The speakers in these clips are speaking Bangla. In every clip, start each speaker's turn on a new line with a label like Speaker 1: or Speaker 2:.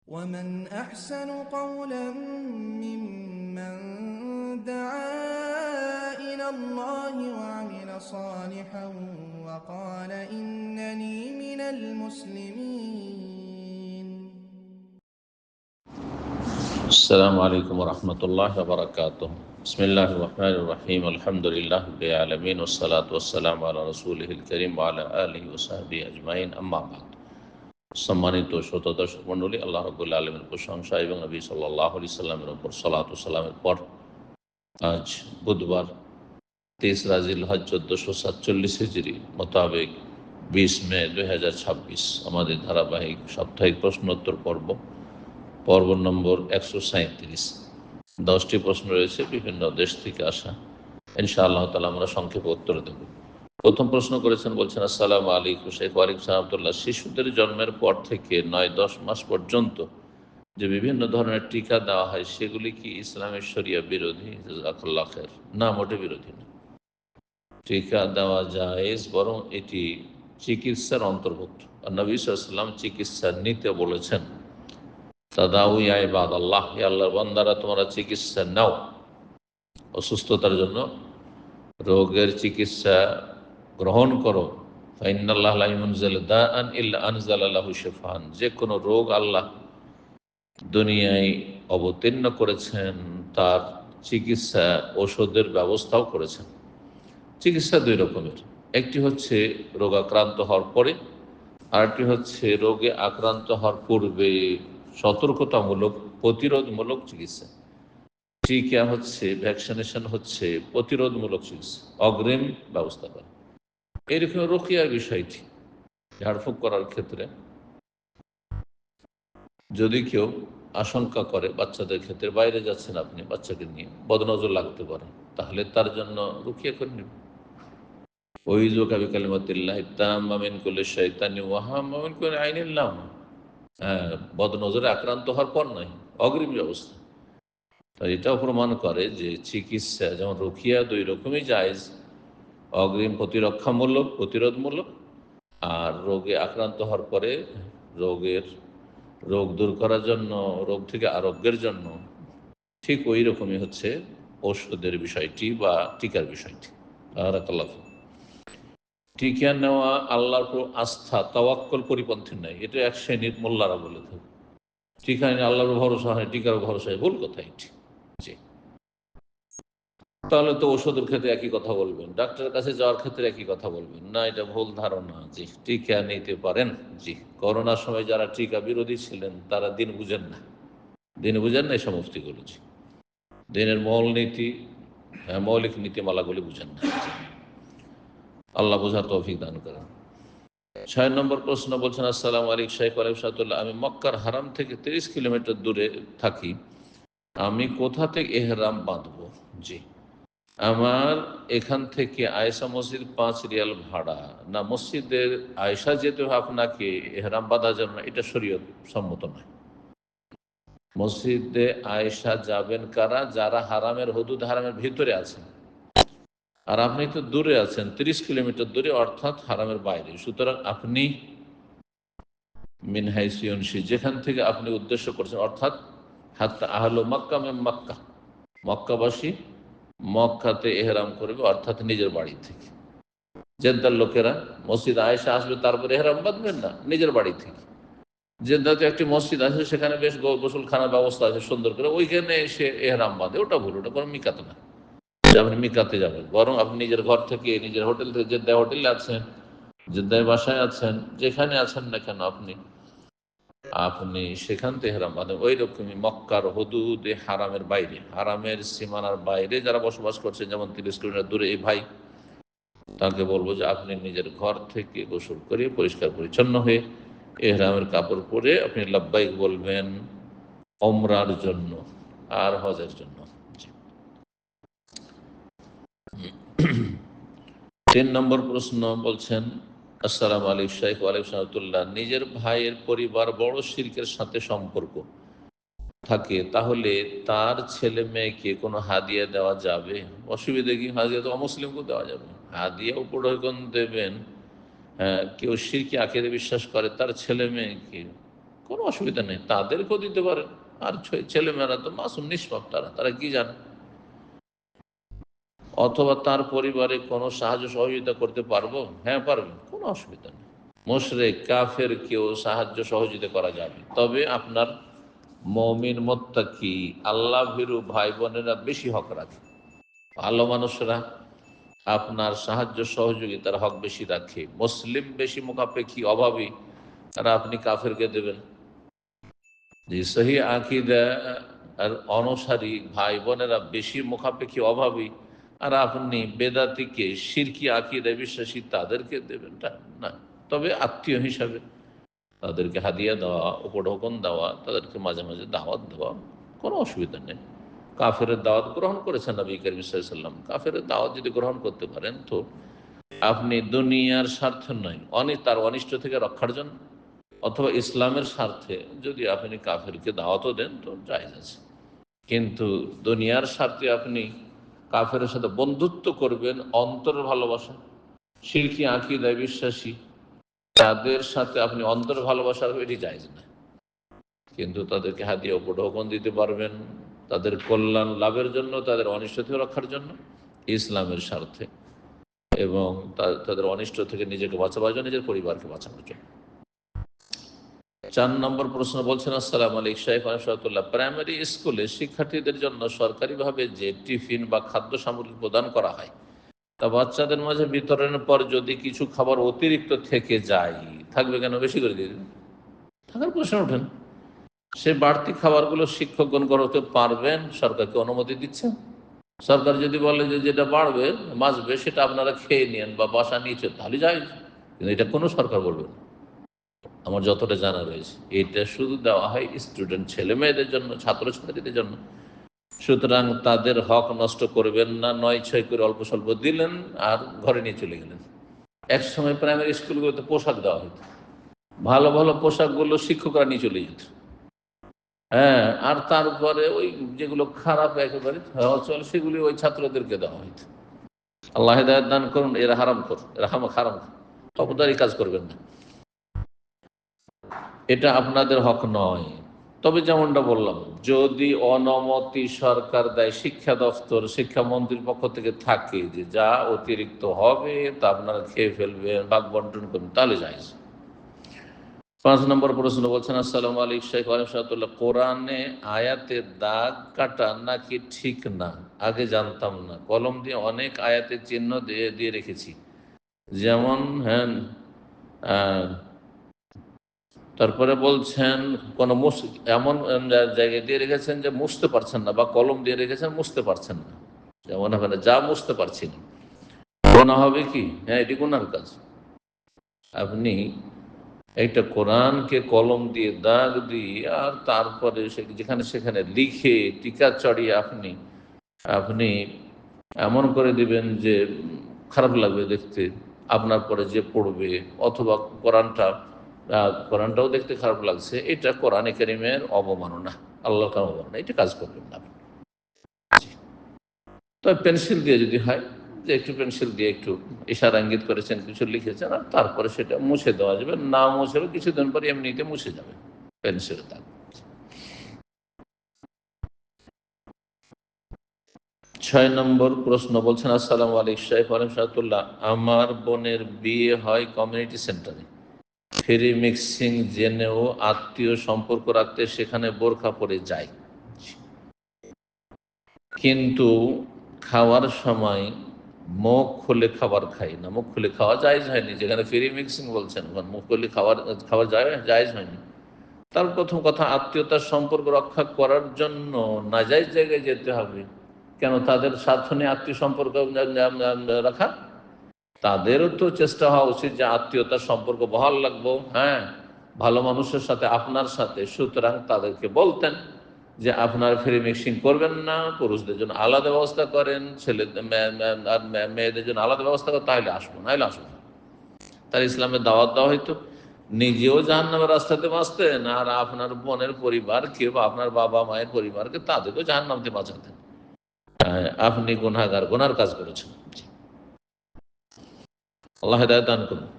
Speaker 1: ومن أحسن قولا ممن دعا إلى الله وعمل صالحا وقال إنني من المسلمين.
Speaker 2: السلام عليكم ورحمة الله وبركاته. بسم الله الرحمن الرحيم. الحمد لله رب العالمين والصلاة والسلام على رسوله الكريم وعلى آله وصحبه أجمعين أما بعد. সম্মানিত শ্রোতা দর্শক মণ্ডলী, আল্লাহ রাব্বুল আলামিনের প্রশংসা এবং নবী সাল্লাল্লাহু আলাইহি সাল্লামের উপর সালাত ও সালামের পর আজ বুধবার 23 রাজিল হজ 1447 হিজরি মোতাবেক 20 মে 2026 আমাদের ধারাবাহিক সাপ্তাহিক প্রশ্নোত্তর পর্ব নম্বর 137। 10টি প্রশ্ন রয়েছে বিভিন্ন দেশ থেকে আসা। ইনশাআল্লাহ তাআলা আমরা সংক্ষেপে উত্তর দেব। প্রথম প্রশ্ন করেছেন, বলছেন আসসালামু আলাইকুম শেখ। ওয়ালাইকুম সালাম। শিশুদের জন্মের পর থেকে 9-10 মাস পর্যন্ত যে বিভিন্ন ধরনের টিকা দেওয়া হয় সেগুলি কি ইসলামের শরিয়া বিরোধী? জাযাকাল্লাহ খায়ের। না, মোটে বিরোধী না। টিকা দেওয়া জায়েজ, বরং এটি চিকিৎসার অন্তর্ভুক্ত। আর নবী সাল্লাল্লাহু আলাইহি ওয়াসাল্লাম চিকিৎসা নিতে বলেছেন, তাদাউ ইয়া ইবাদাল্লাহ, হে আল্লাহর বান্দারা তোমরা চিকিৎসা নাও। অসুস্থতার জন্য রোগের চিকিৎসা গ্রহণ করো। ফাইন্নাল্লাহ লা ইউনজিলু দাআন ইল্লা আনজালা লাহু শিফাআন, যে কোনো রোগ আল্লাহ দুনিয়ায় অবতীর্ণ করেছেন তার চিকিৎসা ঔষধের ব্যবস্থাও করেছেন। চিকিৎসা দুই রকমের, একটি হচ্ছে রোগাক্রান্ত হওয়ার পরে, আরেকটি হচ্ছে রোগে আক্রান্ত হওয়ার পূর্বে সতর্কতামূলক প্রতিরোধমূলক চিকিৎসা। টিকা হচ্ছে, ভ্যাকসিনেশন হচ্ছে প্রতিরোধমূলক চিকিৎসা, অগ্রিম ব্যবস্থা করা। এরকম রোকিয়ার বিষয়টি, ঝাড়ফুঁক করার ক্ষেত্রে যদি কেউ আশঙ্কা করে বাচ্চাদের ক্ষেত্রে, বাইরে যাচ্ছেন আপনি বাচ্চাকে নিয়ে, বদনজর লাগতে পারে, তাহলে তার জন্য রুকিয়া করে নেবেন। ওইযুকা বিকালিমাতিল্লাহি তাম্মা মিন কুল্লি শাইতানি ওয়া হাম্মা মিন কুল্লি আইনিন লাম্মা। বদনজরে আক্রান্ত হওয়ার পর নয়, অগ্রিম ব্যবস্থা। তাই এটাও প্রমাণ করে যে চিকিৎসা যেমন রুকিয়া দুই রকমই জায়েজ, অগ্রিম প্রতিরক্ষামূলক প্রতিরোধমূলক, আর রোগে আক্রান্ত হওয়ার পরে রোগ দূর করার জন্য, রোগ থেকে আরোগ্যের জন্য ঠিক ওই রকমই হচ্ছে ঔষধের বিষয়টি বা টিকার বিষয়টি। বারাকাল্লাহ। টিকা নেওয়া আল্লাহর উপর আস্থা, তাওয়াক্কুল পরিপন্থী নয়। এটা এক শ্রেণীর মোল্লারা বলে থাকে, টিকা নিয়ে আল্লাহর ভরসা হয়, টিকার ভরসা হয়। ভুল কথা এটি। জি, তাহলে তো ওষুধের ক্ষেত্রে একই কথা বলবেন, ডাক্তারের কাছে যাওয়ার ক্ষেত্রে একই কথা বলবেন না, এটা ভুল ধারণা। জি, টিকা নিতে পারেন। জি, করোনার সময় যারা টিকা বিরোধী ছিলেন তারা দিন বুঝেন না এই সমস্তগুলো। জি, দিনের মৌলিক নীতিমালাগুলি বুঝেন না। আল্লাহ বোঝার তৌফিক দান করেন। 6 নম্বর প্রশ্ন, বলছেন আসসালামু আলাইকুম শেখ। ওয়ালাইকুম সালাম। আমি মক্কার হারাম থেকে 30 কিলোমিটার দূরে থাকি, আমি কোথা থেকে এহরাম বাঁধব? জি, আমার এখান থেকে আয়েশা মসজিদ 5 রিয়াল ভাড়া। না, মসজিদের আয়েশা যেতে হবে আপনাকে এহরাম বাঁধার জন্য, এটা শরীয়ত সম্মত নয়। মসজিদে আয়েশা যাবেন কারা? যারা হারামের হুদুদ, হারামের ভিতরে আছেন। আর আপনি তো দূরে আছেন, 30 কিলোমিটার দূরে, অর্থাৎ হারামের বাইরে। সুতরাং আপনি মিন হাইসু ইয়ানশি, যেখান থেকে আপনি উদ্দেশ্য করছেন, অর্থাৎ হাত্তা আহলু মক্কা মিন মক্কা, মক্কাবাসী মক্কাতে এহরাম করবে, অর্থাৎ নিজের বাড়ি থেকে। জেদ্দার লোকেরা মসজিদ আয়েশা আসবে তারপরে এহরাম বাঁধবেন না, নিজের বাড়ি থেকে। জেদ্দাতে একটি মসজিদ আছে, সেখানে বেশ গোসলখানার ব্যবস্থা আছে সুন্দর করে, ওইখানে এসে এহরাম বাঁধে, ওটা ভুল, ওটা কোনো মিকাত না। আপনি মিকাতে যাবেন, বরং আপনি নিজের ঘর থেকে, নিজের হোটেল থেকে, জেদ্দায় হোটেলে আছেন, জেদ্দায় বাসায় আছেন, যেখানে আছেন না কেন আপনি সেখান থেকে এহরাম বাঁধেন। ওই রকমই মক্কার হুদুদে হারামের বাইরে, হারামের সীমানার বাইরে যারা বসবাস করছেন, যেমন 30 কিলোমিটার দূরে এই ভাই, তাকে বলবো যে আপনি নিজের ঘর থেকে গোসল করে পরিষ্কার পরিচ্ছন্ন হয়ে এহরামের কাপড় পরে আপনি লাব্বাইক বলবেন ওমরার জন্য আর হজের জন্য। 3 নম্বর প্রশ্ন, বলছেন আসসালামু আলাইকুম শেখ। ওয়ালাইকুম সালাম। নিজের ভাইয়ের পরিবার বড় শিরকের সাথে সম্পর্ক থাকে, তাহলে তার ছেলে মেয়েকে কোনো হাদিয়া দেওয়া যাবে? অসুবিধা কি? হাদিয়া তো অমুসলিমকেও দেওয়া যাবে। হাদিয়া উপঢৌকন দেবেন। হ্যাঁ, কেউ শিরকি আকিদা বিশ্বাস করে, তার ছেলে মেয়েকে কোনো অসুবিধা নেই, তাদেরকেও দিতে পারেন। আর ছেলেমেয়েরা তো মাসুম, নিষ্পাপ, তারা কি জানে। অথবা তার পরিবারে কোনো সাহায্য সহযোগিতা করতে পারবো, হ্যাঁ পারবেন, কোনো অসুবিধা নেই। মুশরিক কাফের কেউ সাহায্য সহযোগিতা করা যাবে, তবে আপনার মুমিন মুত্তাকি আল্লাহ ভীরু ভাই বোনেরা বেশি হক রাখে। ভালো মানুষরা আপনার সাহায্য সহযোগিতার হক বেশি রাখে। মুসলিম বেশি মুখাপেক্ষী অভাবী, আর আপনি কাফেরকে দেবেন। যে সহি আকীদা আর অনুসারী ভাই বোনেরা বেশি মুখাপেক্ষী অভাবী, আর আপনি বেদাতিকে শিরকি আকীদায় বিশ্বাসী তাদেরকে দেবেন না। তবে আত্মীয় হিসাবে তাদেরকে হাদিয়া দেওয়া, উপঢৌকন দেওয়া, তাদেরকে মাঝে মাঝে দাওয়াত দেওয়া, কোনো অসুবিধা নেই। কাফের দাওয়াত গ্রহণ করেছেন নবী করিম সাল্লাল্লাহু আলাইহি ওয়াসাল্লাম, কাফের দাওয়াত যদি গ্রহণ করতে পারেন তো আপনি দুনিয়ার স্বার্থ নয়, তার অনিষ্ট থেকে রক্ষার জন্য অথবা ইসলামের স্বার্থে যদি আপনি কাফেরকে দাওয়াতও দেন তো জায়েজ আছে। কিন্তু দুনিয়ার স্বার্থে আপনি কাফের সাথে বন্ধুত্ব করবেন, অন্তর ভালোবাসা, শিরকি আকীদায় বিশ্বাসী তাদের সাথে আপনি অন্তর ভালোবাসা রাখবেন, এটি জায়েজ না। কিন্তু তাদেরকে হাদিয়া উপঢৌকন দিতে পারবেন, তাদের কল্যাণ লাভের জন্য, তাদের অনিষ্ট থেকে রক্ষার জন্য, ইসলামের স্বার্থে, এবং তাদের অনিষ্ট থেকে নিজেকে বাঁচাবার জন্য, নিজের পরিবারকে বাঁচানোর জন্য। 4 নম্বর প্রশ্ন বলছেন, আসসালামু আলাইকুম শাইখ রাহমাতুল্লাহ, প্রাইমারি স্কুলে শিক্ষার্থীদের জন্য সরকারিভাবে যে টিফিন বা খাদ্য সামগ্রী প্রদান করা হয়, তা বাচ্চাদের মাঝে বিতরণের পর যদি কিছু খাবার অতিরিক্ত থেকে যায়, থাকবে কেন? বেশি করে দিয়ে দেবেন, থাকার প্রশ্ন ওঠেন। সে বাড়তি খাবারগুলো শিক্ষকগণ করতে পারবেন, সরকারকে অনুমতি দিচ্ছে। সরকার যদি বলে যে যেটা বাঁচবে সেটা আপনারা খেয়ে নিন বা বাসা নিয়েছে, তাহলে যায়। কিন্তু এটা কোনো সরকার বলবে না, আমার যতটা জানা রয়েছে। এটা শুধু দেওয়া হয় স্টুডেন্ট ছেলে মেয়েদের জন্য, ছাত্রছাত্রীদের জন্য। সুতরাং তাদের হক নষ্ট করবেন না, 9-6 করে অল্প স্বল্প দিলেন আর ঘরে নিয়ে চলে গেলেন। এক সময় প্রাইমারি স্কুলগুলোতে পোশাক দেওয়া হতো, ভালো ভালো পোশাকগুলো শিক্ষকরা নিয়ে চলে যেত। হ্যাঁ, আর তারপরে ওই যেগুলো খারাপ একেবারে চল সেগুলি ওই ছাত্রদেরকে দেওয়া হইত। আল্লাহ হিদায়াত দান করুন। এরা হারাম কর, এরা হারাম খবরদারি কাজ করবেন না, এটা আপনাদের হক নয়। তবে যেমনটা বললাম, যদি অনুমতি সরকার দেয়, শিক্ষা দপ্তর, শিক্ষামন্ত্রীর পক্ষ থেকে থাকে যে যা অতিরিক্ত হবে তা আপনারা খেয়ে ফেলবেন, ভাগ বন্টন করবেন, তাহলে জায়েজ। 5 নম্বর প্রশ্ন বলছেন, আসসালামু আলাইকুম শাইখ রাহমাতুল্লাহ, কোরআনে আয়াতে দাগ কাটা নাকি ঠিক না? আগে জানতাম না, কলম দিয়ে অনেক আয়াতের চিহ্ন দিয়ে দিয়ে রেখেছি, যেমন হ্যাঁ। তারপরে বলছেন কোন এমন জায়গায় দিয়ে রেখেছেন যে মুছতে পারছেন না, বা কলম দিয়ে রেখেছেন মুছতে পারছেন না, যেমন হবে না যা মুছতে পারছি না, গুনাহ হবে কি? হ্যাঁ, এটি গুনার কাজ। আপনি একটা কোরআনকে কলম দিয়ে দাগ দিয়ে আর তারপরে যেখানে সেখানে লিখে টিকা চড়িয়ে আপনি আপনি এমন করে দিবেন যে খারাপ লাগবে দেখতে, আপনার পরে যে পড়বে, অথবা কোরআনটাও দেখতে খারাপ লাগছে, এটা কোরআনে কারীমের অবমাননা, আল্লাহর অবমাননা, এটা কাজ করবেন না। তবে পেন্সিল দিয়ে যদি হয়, যে একটু পেন্সিল দিয়ে একটু ইশারা ইঙ্গিত করেছেন, কিছু লিখেছেন, আর তারপরে সেটা মুছে দেওয়া যাবে, না মুছেও কিছুদিন পরে এমনিতে মুছে যাবে পেন্সিল দাগ। 6 নম্বর প্রশ্ন বলছেন, আসসালামু আলাইকুম শাইখ রাহমাতুল্লাহ, আমার বোনের বিয়ে হয় কমিউনিটি সেন্টারে, ফ্রি মিক্সিং জেনেও আত্মীয় সম্পর্ক রাখতে সেখানে বোরখা পরে যায়, কিন্তু খাওয়ার সময় মুখ খুলে খাবার খাই না। মুখ খুলে খাওয়া জায়েজ হয়নি, যেখানে ফ্রি মিক্সিং বলছেন মুখ খুলে খাওয়া জায়েজ হয়নি। তার প্রথম কথা, আত্মীয়তার সম্পর্ক রক্ষা করার জন্য নাজায়েজ জায়গায় যেতে হবে কেন? তাদের স্বার্থ নিয়ে আত্মীয় সম্পর্ক রাখা, তাদেরও তো চেষ্টা হওয়া উচিত যে আত্মীয়তার সম্পর্ক বহাল রাখবো, হ্যাঁ, ভালো মানুষের সাথে, আপনার সাথে। সুতরাং তাদেরকে বলতেন যে আপনারা ফ্রি মিক্সিং করবেন না, পুরুষদের জন্য আলাদা ব্যবস্থা করেন, আর মেয়েদের জন্য আলাদা ব্যবস্থা করেন, তাহলে আসবো, নাহলে আসবো না। তার ইসলামের দাওয়াত দেওয়া হয়তো, নিজেও জাহান্নামের রাস্তাতে বাঁচতেন, আর আপনার বোনের পরিবারকে বা আপনার বাবা মায়ের পরিবারকে, তাদেরকেও জাহান্নামতে বাঁচাতেন। আপনি গুনাহগার, গুনার কাজ করেছেন। আল্লাহ হিদায়াত দান করুন।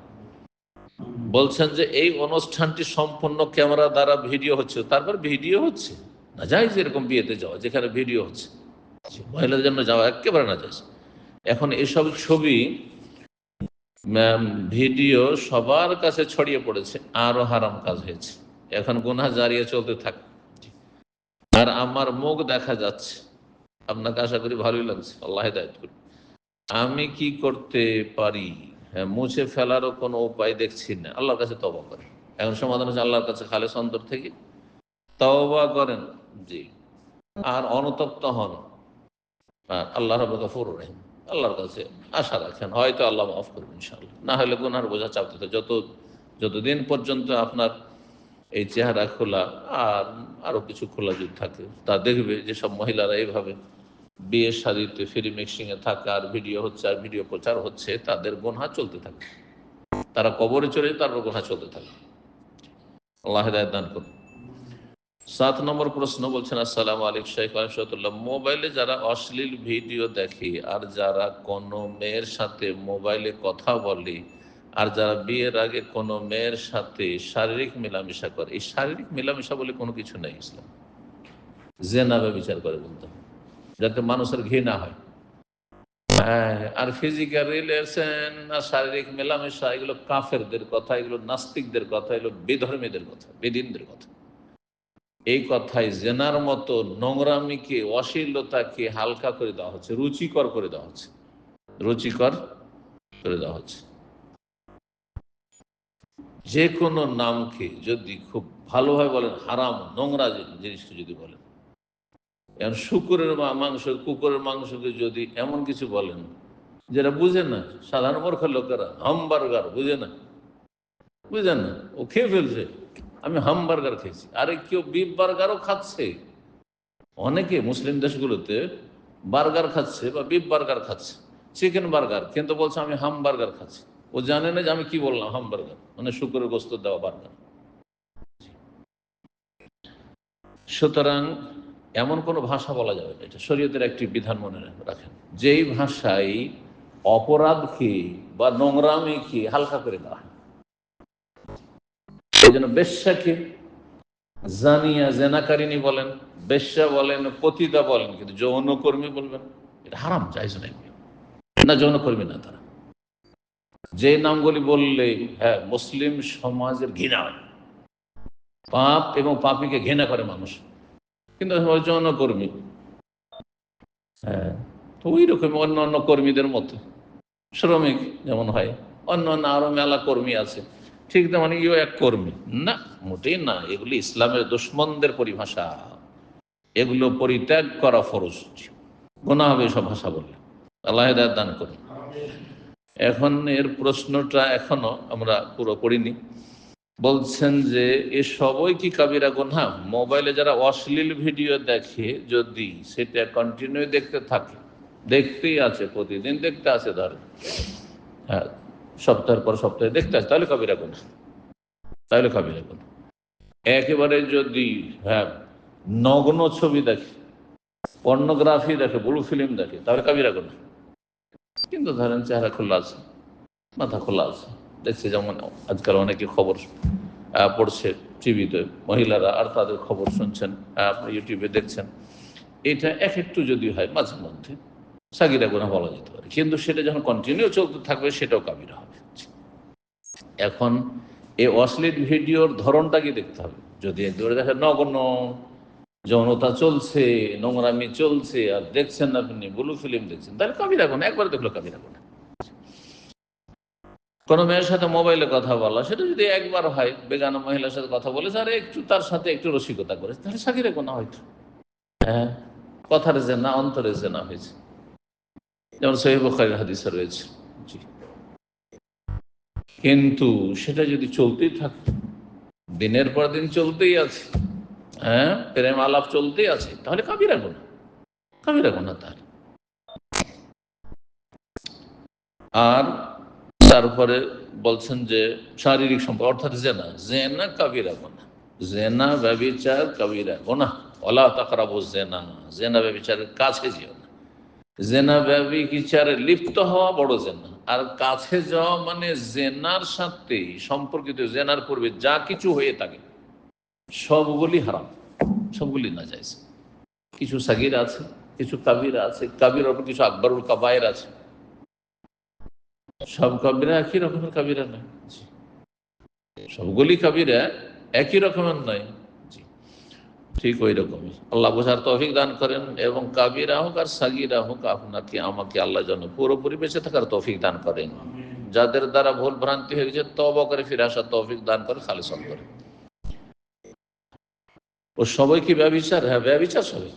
Speaker 2: বলছেন যে এই অনুষ্ঠানটি সম্পূর্ণ ক্যামেরা দ্বারা ভিডিও হচ্ছে, তারপর ভিডিও হচ্ছে না যায় এরকম বিয়েতে যাওয়া যেখানে ভিডিও হচ্ছে, মহিলাদের জন্য যাওয়া একেবারে না যায়। এখন এসব ছবি ভিডিও সবার কাছে ছড়িয়ে পড়েছে, আরো হারাম কাজ হয়েছে, এখন গুনাহ জারিয়ে চলতে থাকে। আর আমার মুখ দেখা যাচ্ছে, আপনাকে আশা করি ভালোই লাগছে, আল্লাহ হেদায়েত করুন। আমি কি করতে পারি? হ্যাঁ, মুছে ফেলারও কোনো উপায় দেখছি না, আল্লাহর কাছে তওবা করেন। এখন সমাধান হচ্ছে আল্লাহর কাছে খালেস অন্তর থেকে তওবা করেন, জি, আর অনুতপ্ত হন, আর আল্লাহ রাব্বুল গফুর রহিম, আল্লাহর কাছে আশা রাখেন, হয়তো আল্লাহ মাফ করবেন ইনশাআল্লাহ। না হলে গুনার বোঝা চাপতে থাকে, যতদিন পর্যন্ত আপনার এই চেহারা খোলা আর আরো কিছু খোলা যদি থাকে, তা দেখবে যে সব মহিলারা এইভাবে বিয়ে শাদীতে ফ্রি মিক্সিং এ থাকে আর ভিডিও হচ্ছে আর ভিডিও প্রচার হচ্ছে, তাদের গুনাহ চলতে থাকে, তারা কবরে চলে যায়, তারপর গুনাহ চলতে থাকে। আল্লাহ হেদায়েত দান করুন। 7 নম্বর প্রশ্ন বলছেন, আসসালামু আলাইকুম শাইখ রাহমাতুল্লাহ, মোবাইলে যারা অশ্লীল ভিডিও দেখে আর যারা কোনো মেয়ের সাথে মোবাইলে কথা বলে আর যারা বিয়ের আগে কোনো মেয়ের সাথে শারীরিক মেলামেশা করে, এই শারীরিক মেলামেশা বলে কোনো কিছু নেই, ইসলাম জিনা ব্যভিচার করে বলতে হবে, যাতে মানুষের ঘৃণা হয়। হ্যাঁ, আর ফিজিক্যাল রিলেশন আর শারীরিক মেলামেশা এগুলো কাফেরদের কথা, এগুলো নাস্তিকদের কথা, এগুলো বিধর্মীদের কথা, বেদিনদের কথা। এই কথায় জেনার মতো নোংরামিকে, অশ্লীলতাকে হালকা করে দেওয়া হচ্ছে, রুচিকর করে দেওয়া হচ্ছে, রুচিকর করে দেওয়া হচ্ছে। যে কোনো নামকে যদি খুব ভালোভাবে বলেন, হারাম নোংরা জিনিসকে যদি বলেন, এখন শুকুরের মাংস, কুকুরের মাংসকে যদি এমন কিছু বলেন যেটা বুঝে না, সাধারণ মূর্খ লোকেরা, হামবার্গার বুঝে না, বুঝেন না, ও খেয়ে ফেলছে, আমি হামবার্গার খেয়েছি, আরে কেউ বিফ বার্গারও খাচ্ছে, অনেকে মুসলিম দেশগুলোতে বার্গার খাচ্ছে বা বিফ বার্গার খাচ্ছে, চিকেন বার্গার, কিন্তু বলছে আমি হামবার্গার খাচ্ছি। ও জানে না যে আমি কি বললাম, হামবার্গার মানে শুকরের গোস্ত দেওয়া বার্গার। সুতরাং এমন কোনো ভাষা বলা যাবে না, এটা শরীয়তের একটি বিধান, মনে রাখেন, যেই ভাষায় অপরাধকে বা নোংরামিকে হালকা করে দেওয়া হয়। এই জন্য বেশ্যাকে জানিয়া জেনাকারিনী বলেন, বেশ্যা বলেন, পতিতা বলেন, কিন্তু যৌনকর্মী বলবেন এটা হারাম, জায়েজ নাই। না, যৌনকর্মী না তারা, যে নামগুলি বললে হ্যাঁ মুসলিম সমাজের ঘৃণা হয়, পাপ এবং পাপীকে ঘৃণা করে মানুষ, কিন্তু যৌনকর্মী, হ্যাঁ, তো ওই রকম অন্য অন্য কর্মীদের মতো, শ্রমিক যেমন হয়, অন্য অন্য আরো মেলা কর্মী আছে, ঠিক তেমন ইও এক কর্মী না, মোটেই না, এগুলি ইসলামের দুশমনদের পরিভাষা, এগুলো পরিত্যাগ করা ফরজ, গুনাহ হবে এসব ভাষা বললে। আল্লাহ হেদায়েত দান করুন। এখন এর প্রশ্নটা এখনো আমরা পুরো পড়িনি। বলছেন যে এ সবই কি কাবিরা গুনাহ? মোবাইলে যারা অশ্লীল ভিডিও দেখে, যদি সেটা কন্টিনিউ দেখতে থাকে, দেখতেই আছে, প্রতিদিন দেখতে আছে, ধরেন হ্যাঁ সপ্তাহের পর সপ্তাহে দেখতে আছে, তাহলে কাবিরা গুনাহ, তাহলে কাবিরা গুনাহ। একেবারে যদি হ্যাঁ নগ্ন ছবি দেখে, পর্নোগ্রাফি দেখে, ব্লু ফিল্ম দেখে, তাহলে কাবিরা গুনাহ। কিন্তু ধরেন চেহারা খোলা আছে, মাথা খোলা আছে, দেখছে, যেমন আজকাল অনেকে খবর পড়ছে টিভিতে, মহিলারা, আর তাদের খবর শুনছেন, আপনি ইউটিউবে দেখছেন, এটা এক একটু যদি হয় মাঝে মধ্যে, সাগিরা গুনাহ বলা যেতে পারে, কিন্তু সেটা যখন কন্টিনিউ চলতে থাকবে সেটাও কাবিরা হবে। এখন এই অশ্লীল ভিডিওর ধরনটা কি দেখতে হবে, যদি ধরে দেখে নগ্ন যৌনতা চলছে, নোংরামি চলছে, আর দেখছেন আপনি ব্লু ফিল্ম দেখছেন, তাহলে কাবিরা গুনাহ, একবার দেখলো কাবিরা গুনাহ। কোনো মেয়ের সাথে মোবাইলে কথা বলা, সেটা যদি একবার হয়, বেগানা মহিলার সাথে কথা বলেছে আর একটু তার সাথে একটু রসিকতা করেছে, তাহলে সাগিরা গুনাহ হয়তো, হ্যাঁ, কথার জেনা, অন্তরে জেনা হয়েছে, যেমন সহিহ বুখারীর হাদিসে রয়েছে। জি, কিন্তু সেটা যদি চলতেই থাকে, দিনের পর দিন চলতেই আছে, হ্যাঁ, প্রেম আলাপ চলতেই আছে, তাহলে কাবিরা গুনাহ, কাবিরা গুনাহ তার। আর তারপরে বলছেন যে শারীরিক সম্পর্ক, অর্থাৎ জেনা, জেনা কাবিরা গুনাহ, জেনা ব্যভিচার কাবিরা গুনাহ, ওয়ালা তাকরাবুজ জেনা, জেনা ব্যভিচারের কাছে যেও না। জেনা ব্যভিচারে লিপ্ত হওয়া বড় জেনা, আর কাছে যাওয়া মানে জেনার সাথে সম্পর্কিত, জেনার পূর্বে যা কিছু হয়ে থাকে সবগুলি হারাম, সবগুলি নাজায়েজ। কিছু সাগির আছে, কিছু কাবিরা আছে, কাবির ওপর কিছু আকবরুল কাবায়ের আছে। সব কাবিরা একই রকমের কাবিরা নয়, সবগুলি কাবিরা একই রকমের নয়। ঠিক ওই রকমই আল্লাহ বোঝার তৌফিক দান করেন, এবং কাবিরা হোক আর সাগিরা হোক আপনাকে আমাকে আল্লাহ যেন পুরোপুরি বেঁচে থাকার তৌফিক দান করেন। যাদের দ্বারা ভুল ভ্রান্তি হয়ে গেছে তওবা করে ফিরে আসার তৌফিক দান করে, খালিস অন্তরে। ও সবাই কি ব্যভিচার? হ্যাঁ, ব্যভিচার সবাই।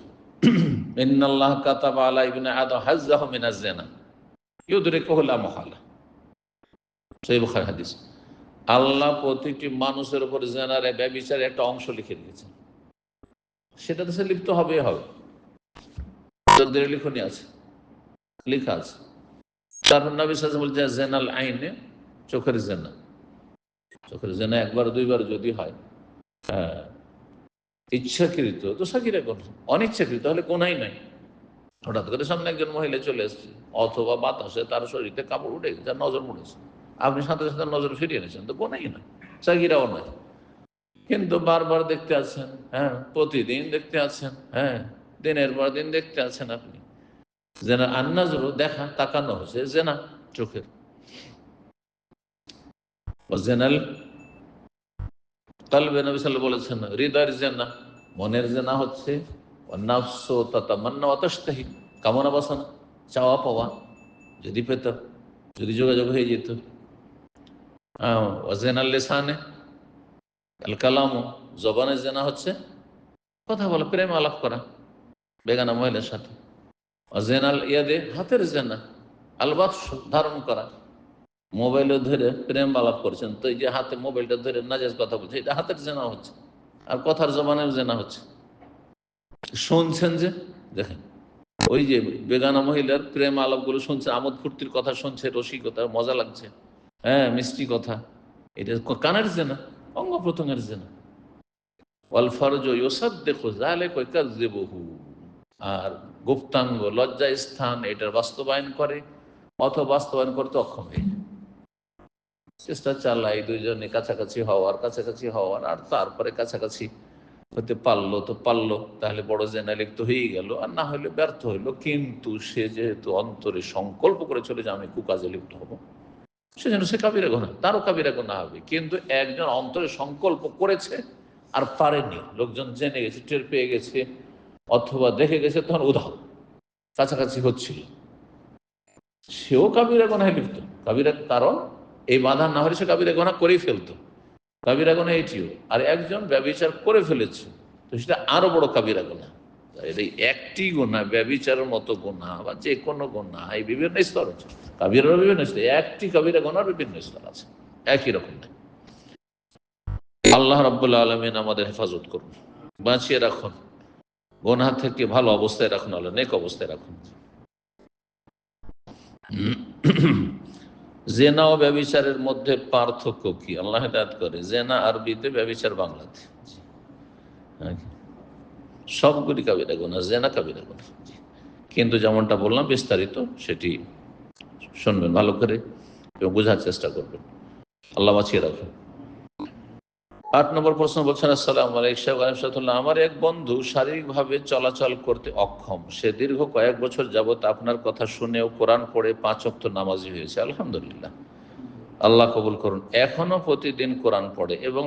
Speaker 2: ইন্নাল্লাহ কাতাবা আলা ইবনে আদম হাজ্জাহু মিনাজ জিনা ইউদরিকুহু লা মুহালা, সহিহ বুখারী হাদিস। আল্লাহ প্রতিটি মানুষের উপর জিনার ব্যভিচারের একটা অংশ লিখে দিয়েছেন, সেটাতে সে লিপ্ত হবে হবে। লিখনি আছে, লেখা আছে। তারপর নবী সাল্লাল্লাহু আলাইহি ওয়াসাল্লাম বলছেন জেনাল আইনে, চোখের জেনা, চোখের জেনা একবার দুইবার যদি হয়, হ্যাঁ, ইচ্ছাকৃত তো সাকিরা গুনাহ, অনিচ্ছাকৃত হলে গুনাহই নাই। হঠাৎ করে সামনে একজন মহিলা চলে এসেছে, অথবা বাতাসে তার শরীরে কাপড় উঠে গেছে, নজর পড়েছে, আপনি সাথে সাথে নজর ফিরিয়ে নিয়েছেন, তো গুনাহই না, সাকিরাও নয়। কিন্তু বারবার দেখতে আছেন, হ্যাঁ, প্রতিদিন দেখতে আছেন, হ্যাঁ, দিনের পর দিন দেখতে আছেন আপনি, জেনা আন্নাজর, দেখা, তাকানো হচ্ছে জেনা চোখের। জেনাল কালবে, নবী সাল্লাল্লাহু আলাইহি ওয়াসাল্লাম বলেছেন হৃদয়ের জেনা, মনের জেনা হচ্ছে নাফসু তাতামান্না ওয়া তাশতাহি, কামনা বাসনা, চাওয়া পাওয়া, যদি পেত, যদি যোগাযোগ হয়ে যেত। জেনাল লিসানে আল কালাম, জবানের জেনা হচ্ছে কথা বলা, প্রেম আলাপ করা বেগানা মহিলার সাথে। জেনাল ইয়াদে, হাতের জেনা আল বাতশ, ধারণ করা, মোবাইলে ধরে প্রেম আলাপ করছেন, তো এই যে হাতে মোবাইলটা ধরে নাজায়েজ কথা বলছে, এটা হাতের জেনা হচ্ছে। আর কথার জবানের জেনা হচ্ছে। শুনছেন যে, দেখেন ওই যে বেগানা মহিলার প্রেম আলাপগুলো শুনছে, আমোদ ফুর্তির কথা শুনছে, রসিকতা, মজা লাগছে, হ্যাঁ, মিষ্টি কথা, এটা কানের জেনা, অঙ্গ প্রত্যঙ্গের জেনা। ওয়াল ফরজ ইউসাদ্দিকু যালিকা ওয়া ইয়াকাযযিবুহু, আর গুপ্তাঙ্গ, লজ্জা স্থান, এটার বাস্তবায়ন করে অথবা বাস্তবায়ন করতে অক্ষম হয়ে যায়। চেষ্টা চালাই দুইজনে কাছাকাছি হওয়ার, আর তারপরে কাছাকাছি হতে পারলো তো পারলো, তাহলে বড় জেনা লিপ্ত হয়ে গেল, আর না হলে ব্যর্থ হইলো। কিন্তু সে যেহেতু অন্তরে সংকল্প করে চলে যে আমি কুকাজে লিপ্ত হবো, সেজন্য সে কাবিরা গুনাহ, তারও কাবিরা গুনাহ হবে। কিন্তু একজন অন্তরে সংকল্প করেছে আর পারেনি, লোকজন জেনে গেছে, টের পেয়ে গেছে, অথবা দেখে গেছে, তখন উধাও কাছাকাছি হচ্ছিল, সেও কাবিরা গুনাহে লিপ্ত। কাবিরা, কারণ এই বাধা না হলে সে কাবিরা গুনাহ করেই ফেলতো, কাবিরা গুনাহ এটিও। আর একজন ব্যভিচার করে ফেলেছে, তো সেটা আরো বড় কাবিরা গুনাহ। এই একটি গুনাহ, ব্যভিচারের মতো গুনাহ বা যে কোনো গুনাহ, এই বিভিন্ন স্তর আছে, কাবিরারও বিভিন্ন স্তর, একটি কাবিরা গুনাহর বিভিন্ন স্তর আছে, একই রকম নয়। আল্লাহ রাব্বুল আলামিন আমাদের হেফাজত করুন, বাঁচিয়ে রাখুন, গুনাহ থেকে ভালো অবস্থায় রাখুন, আল্লাহ নেক অবস্থায় রাখুন। জেনা ও ব্যভিচারের মধ্যে পার্থক্য কি? আল্লাহ হেদায়েত করে। জেনা আরবিতে, ব্যভিচার বাংলাতে। সবগুলি কাবিরা গুনাহ, জেনা কাবিরা গুনাহ, কিন্তু যেমনটা বললাম বিস্তারিত, সেটি শুনবেন ভালো করে এবং বোঝার চেষ্টা করবেন। আল্লাহ বাঁচিয়ে রাখুন। 8 নম্বর প্রশ্ন বলছেন, আসসালামু আলাইকুম, আমার এক বন্ধু শারীরিকভাবে চলাচল করতে অক্ষম, সে দীর্ঘ কয়েক বছর যাবত আপনার কথা শুনেও কোরআন পড়ে 5 ওয়াক্ত নামাজি হয়েছে, আলহামদুলিল্লাহ, আল্লাহ কবুল করুন। এখনো প্রতিদিন কোরআন পড়ে এবং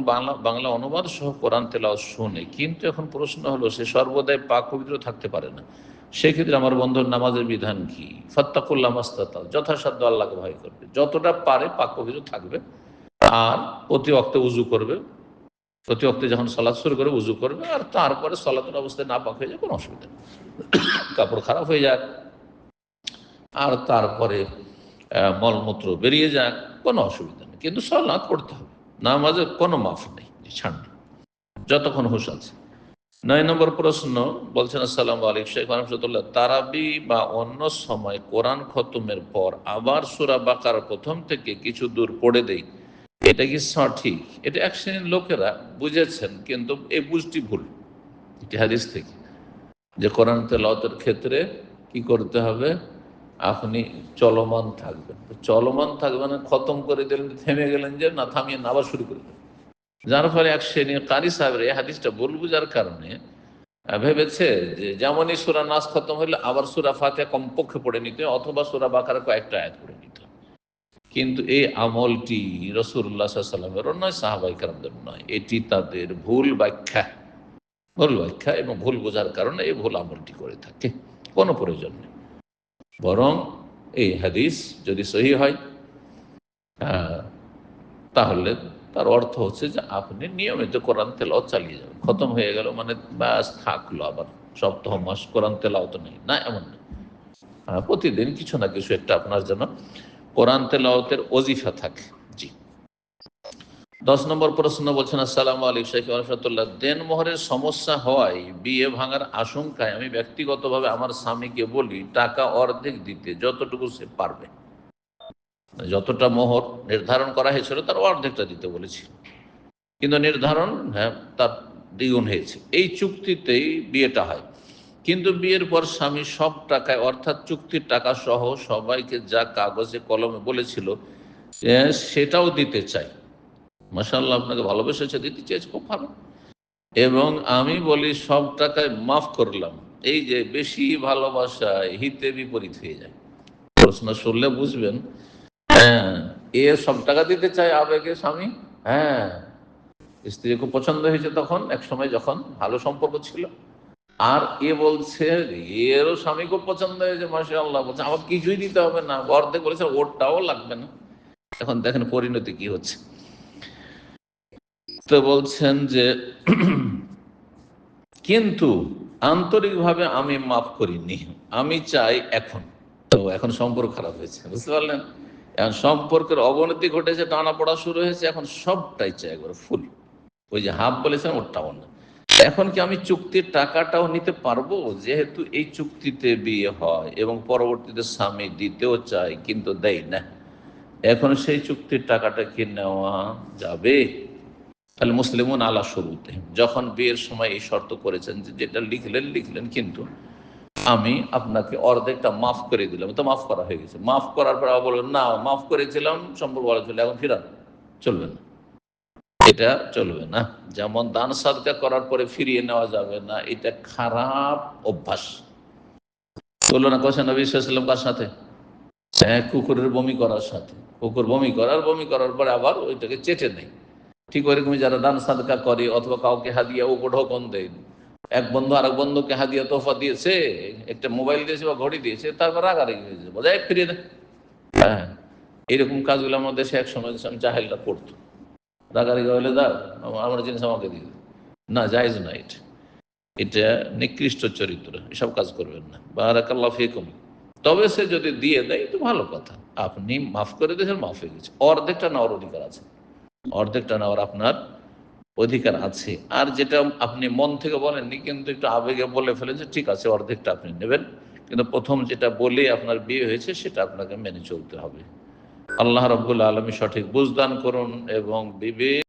Speaker 2: বাংলা অনুবাদ সহ কোরআন তেলাওয়াত শুনে, কিন্তু এখন প্রশ্ন হলো সে সর্বদাই পাক পবিত্র থাকতে পারে না। সেক্ষেত্রে আমার বন্ধুর নামাজের বিধান কি? ফাত্তাকুল্লাহ মাস্তাতাউ, যথাসাধ্য আল্লাহকে ভয় করবে, যতটা পারে পাক পবিত্র থাকবে, আর প্রতি ওয়াক্তে উযু করবে, প্রতি ওয়াক্তে যখন সালাত শুরু করে উযু করবে, আর তারপরে সালাতের অবস্থায় না পাক হয়ে যায় কোনো অসুবিধা নেই, কাপড় খারাপ হয়ে যাক আর তারপরে মলমূত্র বেরিয়ে যাক, কোনো অসুবিধা নেই, কিন্তু সালাত পড়তে হবে, নামাজের কোনো মাফ নেই, ছাড় নেই, যতক্ষণ হুঁশ আছে। 9 নম্বর প্রশ্ন বলছেন, আসসালামু আলাইকুম শেখ রহমতুল্লাহ, তারাবি বা অন্য সময় কোরআন খতমের পর আবার সূরা বাকারার প্রথম থেকে কিছু দূর পড়ে দেই, এটা কি সঠিক? এটা এক শ্রেণীর লোকেরা বুঝেছেন, কিন্তু এই বুঝটি ভুল। এটি হাদিস থেকে, যে কোরআন তেলাওয়াতের ক্ষেত্রে কি করতে হবে? আপনি চলমান থাকবেন। চলমান থাকবেন, খতম করে দিলেন, থেমে গেলেন যে না, থামিয়ে না, আবার শুরু করে দেবেন। যার ফলে এক শ্রেণীর কারি সাহেবের এই হাদিসটা ভুল বুঝার কারণে ভেবেছে যে যেমনই সূরা নাস খতম হইলে আবার সূরা ফাতিহা কমপক্ষে পড়ে নিতে, অথবা সূরা বাকারা কয়েকটা আয়াত পড়ে নিতে। কিন্তু এই আমলটি রাসূলুল্লাহ সাল্লাল্লাহু আলাইহি ওয়াসাল্লামেরও নয়, সাহাবায়ে কেরামদের নয়। এটি তাদের ভুল ব্যাখ্যা এবং ভুল বোঝার কারণে এই ভুল আমলটি করে থাকে। কোনো প্রয়োজন নেই। বরং এই হাদিস যদি সহিহ হয়, আহ, তাহলে তার অর্থ হচ্ছে যে আপনি নিয়মিত কোরআন তেলাওয়াত চালিয়ে যাবেন। খতম হয়ে গেল মানে ব্যাস থাকলো, আবার সপ্তাহ মাস কোরআন তেলাওয়াত নেই, না এমন না। প্রতিদিন কিছু না কিছু একটা আপনার জন্য কোরআন তেলাওয়াতের ওজিফা থাকে। জি। 10 নম্বর প্রশ্ন বলছেন, আসসালামু আলাইকুম শাইখ রহমাতুল্লাহ, দেনমোহরের সমস্যা হওয়ায় বিয়ে ভাঙার আশঙ্কায় আমি ব্যক্তিগতভাবে আমার স্বামীকে বলি টাকা অর্ধেক দিতে, যতটুকু সে পারবে। যতটা মোহর নির্ধারণ করা হয়েছিল তার অর্ধেকটা দিতে বলেছি, কিন্তু নির্ধারণ তার দ্বিগুণ হয়েছে। এই চুক্তিতেই বিয়েটা হয়, কিন্তু বিয়ের পর স্বামী সব টাকায়, অর্থাৎ চুক্তির টাকা সহ সবাইকে যা কাগজে কলমে বলেছিল সেটাও দিতে চাই। মাশাআল্লাহ, আপনাকে ভালোবেসেছে, দিতে চেয়েছে, খুব ভালো। এবং আমি বলি সব টাকায় মাফ করলাম। এই যে বেশি ভালোবাসায় হিতে বিপরীত হয়ে যায়। প্রশ্ন শুনলে বুঝবেন, হ্যাঁ, এ সব টাকা দিতে চায় আবেগে স্বামী, হ্যাঁ, স্ত্রী খুব পছন্দ হয়েছে তখন এক সময় যখন ভালো সম্পর্ক ছিল। আর এ বলছে এরও স্বামী খুব পছন্দ হয়েছে, মাশাআল্লাহ, বলছে আমার কিছুই দিতে হবে না, অর্ধেক বলেছে ওরটাও লাগবে না। এখন দেখেন পরিণতি কি হচ্ছে। তো বলছেন যে কিন্তু আন্তরিকভাবে আমি মাফ করিনি, আমি চাই এখন। তো এখন সম্পর্ক খারাপ হয়েছে, বুঝতে পারলেন? এখন সম্পর্কের অবনতি ঘটেছে, টানা পড়া শুরু হয়েছে, এখন সবটাই চাই একবার ফুল। ওই যে হাফ বলেছেন ওটাও না। এখন কি আমি চুক্তির টাকাটাও নিতে পারবো? যেহেতু এই চুক্তিতে বিয়ে হয় এবং পরবর্তীতে স্বামী দিতেও চায় কিন্তু দেয় না, এখন সেই চুক্তির টাকাটা কি নেওয়া যাবে? তাহলে মুসলিমুন আলা শুরুতে, যখন বিয়ের সময় এই শর্ত করেছেন যে যেটা লিখলেন, কিন্তু আমি আপনাকে অর্ধেকটা মাফ করে দিলাম, তো মাফ করা হয়ে গেছে। মাফ করার পর আবার বলবেন না, মাফ করেছিলাম, সম্পর্ক ভালো ছিল, এখন ফিরান, চলবে না, এটা চলবে না। যেমন দান সাদকা করার পরে ফিরিয়ে নেওয়া যাবে না, এটা খারাপ অভ্যাস। তুলনা করছেন নবী সাল্লাল্লাহু আলাইহি ওয়াসাল্লাম কার সাথে? হ্যাঁ, কুকুরের বমি করার সাথে। কুকুর বমি করার পরে আবার ওইটাকে চেটে নেয়। ঠিক ওইরকমই যারা দান সাদকা করে অথবা কাউকে হাদিয়া উপঢৌকন দেয়, এক বন্ধু আরেক বন্ধুকে হাদিয়া তোহফা দিয়েছে, একটা মোবাইল দিয়েছে বা ঘড়ি দিয়েছে, তারপর রাগারাগি হয়েছে, বোঝায় ফিরিয়ে দেয়। হ্যাঁ, এরকম কাজগুলো আমাদের দেশে এক সময় জাহেলরা করতো। রাগারাগি হলে দাও, আমার জিনিস আমাকে দিয়ে দেয়। না, জায়েজ না, এটা এটা নিকৃষ্ট চরিত্র, এসব কাজ করবেন না। বারাকাল্লাহু ফিকুম। তবে সে যদি দিয়ে দেয় তো ভালো কথা, আপনি মাফ করে দিয়েছেন, মাফ হয়ে গেছে। অর্ধেকটা নেওয়ার অধিকার আছে, অর্ধেকটা নেওয়ার আপনার অধিকার আছে। আর যেটা আপনি মন থেকে বলেননি কিন্তু একটু আবেগে বলে ফেলেছে, ঠিক আছে, অর্ধেকটা আপনি নেবেন, কিন্তু প্রথম যেটা বলে আপনার বিয়ে হয়েছে সেটা আপনাকে মেনে চলতে হবে। আল্লাহ রাব্বুল আলামিন সঠিক বুঝদান করুন এবং বিবেক